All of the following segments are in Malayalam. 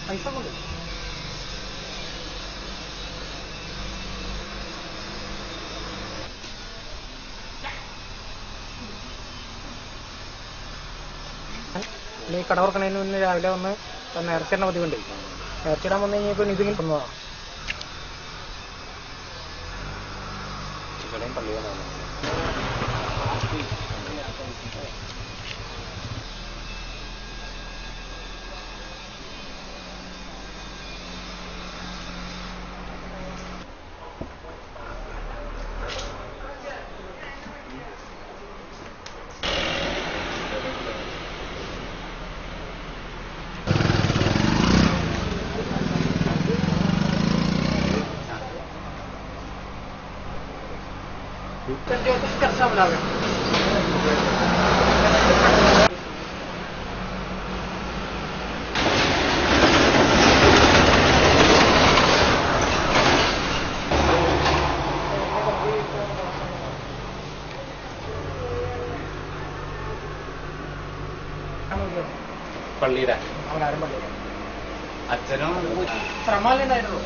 പൈസ കൊണ്ട് ഈ കട തുറക്കണതിന് മുന്നേ രാവിലെ വന്ന് നേർച്ചയുടെ പതിവുണ്ട്. നേർച്ചയിടാൻ വന്നു കഴിഞ്ഞപ്പോൾ ഇതിങ്ങനെ വന്നതാണ്. പള്ളിയുടെ അച്ഛനോ ശ്രമല്ലുണ്ടായിരുന്നു.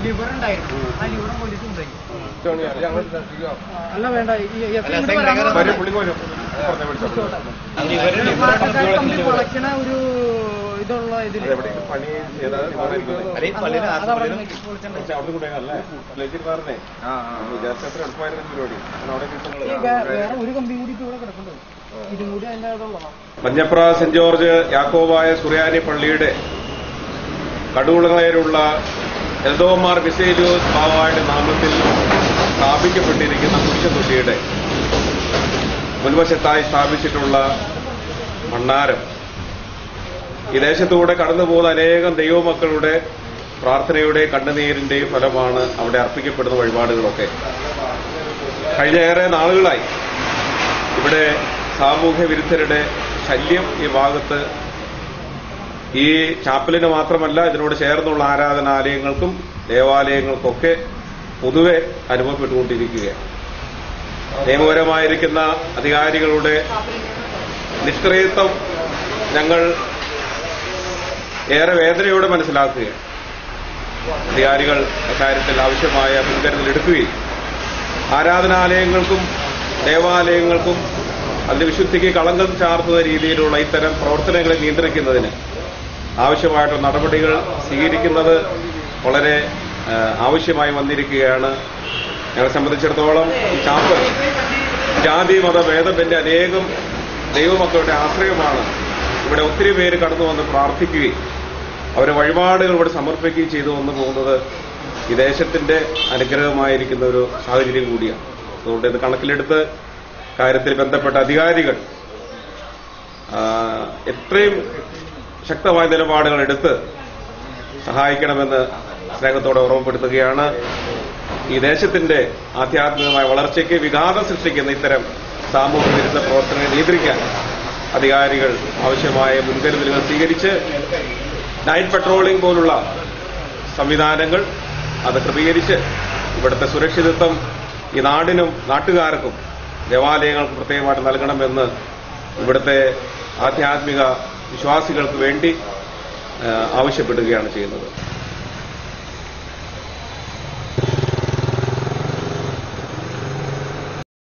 ലിവർ ഉണ്ടായിരുന്നു. ആ ലിവറും പോലീസുണ്ടായി. അല്ല വേണ്ട, വളയ്ക്കണ ഒരു ഇതുള്ള ഇതിൽ വേറെ ഒരു കമ്പി കൂടി ഇവിടെ കിടക്കുന്നുണ്ട്. ഇതും കൂടി അതിന്റെ ഇതുള്ളതാണ്. മഞ്ഞപ്ര സെന്റ് ജോർജ് യാക്കോബായ സുറിയാനി പള്ളിയുടെ കടുകുളങ്ങരയിലുള്ള എൽദോമാർ ബിസേലിയോസ് ബാവായുടെ നാമത്തിൽ സ്ഥാപിക്കപ്പെട്ടിരിക്കുന്ന കുരിശുതൊട്ടിയുടെ മുൻവശത്തായി സ്ഥാപിച്ചിട്ടുള്ള ഭണ്ഡാരം ഈ ദേശത്തൂടെ കടന്നുപോകുന്ന അനേകം ദൈവമക്കളുടെ പ്രാർത്ഥനയുടെ കണ്ണുനീരിന്റെയും ഫലമാണ് അവിടെ അർപ്പിക്കപ്പെടുന്ന വഴിപാടുകളൊക്കെ. കഴിഞ്ഞ ഏറെ നാളുകളായി ഇവിടെ സാമൂഹ്യ വിരുദ്ധരുടെ ശല്യം ഈ ഭാഗത്ത് ഈ ചാപ്പലിന് മാത്രമല്ല ഇതിനോട് ചേർന്നുള്ള ആരാധനാലയങ്ങൾക്കും ദേവാലയങ്ങൾക്കൊക്കെ പൊതുവെ അനുഭവപ്പെട്ടുകൊണ്ടിരിക്കുകയാണ്. നിയമപരമായിരിക്കുന്ന അധികാരികളുടെ നിഷ്ക്രിയത്വം ഞങ്ങൾ ഏറെ വേദനയോടെ മനസ്സിലാക്കുകയാണ്. അധികാരികൾ അക്കാര്യത്തിൽ ആവശ്യമായ മുൻകരുതൽ എടുക്കുകയും ആരാധനാലയങ്ങൾക്കും ദേവാലയങ്ങൾക്കും അതിന്റെ വിശുദ്ധിക്ക് കളങ്കം ചാർത്തുന്ന രീതിയിലുള്ള ഇത്തരം പ്രവർത്തനങ്ങളെ നിയന്ത്രിക്കുന്നതിന് ആവശ്യമായിട്ടുള്ള നടപടികൾ സ്വീകരിക്കുന്നത് വളരെ ആവശ്യമായി വന്നിരിക്കുകയാണ്. ഞങ്ങളെ സംബന്ധിച്ചിടത്തോളം ഈ ചാപ്പൽ ജാതി മത ഭേദമന്യേ അനേകം ദൈവമക്കളുടെ ആശ്രയമാണ്. ഇവിടെ ഒത്തിരി പേര് കടന്നു വന്ന് പ്രാർത്ഥിക്കുകയും അവരെ വഴിപാടുകൾ ഇവിടെ സമർപ്പിക്കുകയും ചെയ്തു വന്നു പോകുന്നത് ഈ ദേശത്തിന്റെ അനുഗ്രഹമായിരിക്കുന്ന ഒരു സാഹചര്യം കൂടിയാണ്. അതുകൊണ്ട് ഇത് കണക്കിലെടുത്ത് കാര്യത്തിൽ ബന്ധപ്പെട്ട അധികാരികൾ എത്രയും ശക്തമായ നിലപാടുകൾ എടുത്ത് സഹായിക്കണമെന്ന് സ്നേഹത്തോടെ ഓർമ്മപ്പെടുത്തുകയാണ്. ഈ ദേശത്തിന്റെ ആധ്യാത്മികമായ വളർച്ചയ്ക്ക് വിഘാതം സൃഷ്ടിക്കുന്ന ഇത്തരം സാമൂഹ്യ വിരുദ്ധ പ്രവർത്തനങ്ങൾ നിയന്ത്രിക്കാൻ അധികാരികൾ ആവശ്യമായ മുൻകരുതലുകൾ സ്വീകരിച്ച് നൈറ്റ് പട്രോളിംഗ് പോലുള്ള സംവിധാനങ്ങൾ അത് ക്രമീകരിച്ച് ഇവിടുത്തെ സുരക്ഷിതത്വം ഈ നാടിനും നാട്ടുകാർക്കും ദേവാലയങ്ങൾക്ക് പ്രത്യേകമായിട്ട് നൽകണമെന്ന് ഇവിടുത്തെ ആധ്യാത്മിക വിശ്വാസികൾക്ക് വേണ്ടി ആവശ്യപ്പെടുകയാണ് ചെയ്യുന്നത്.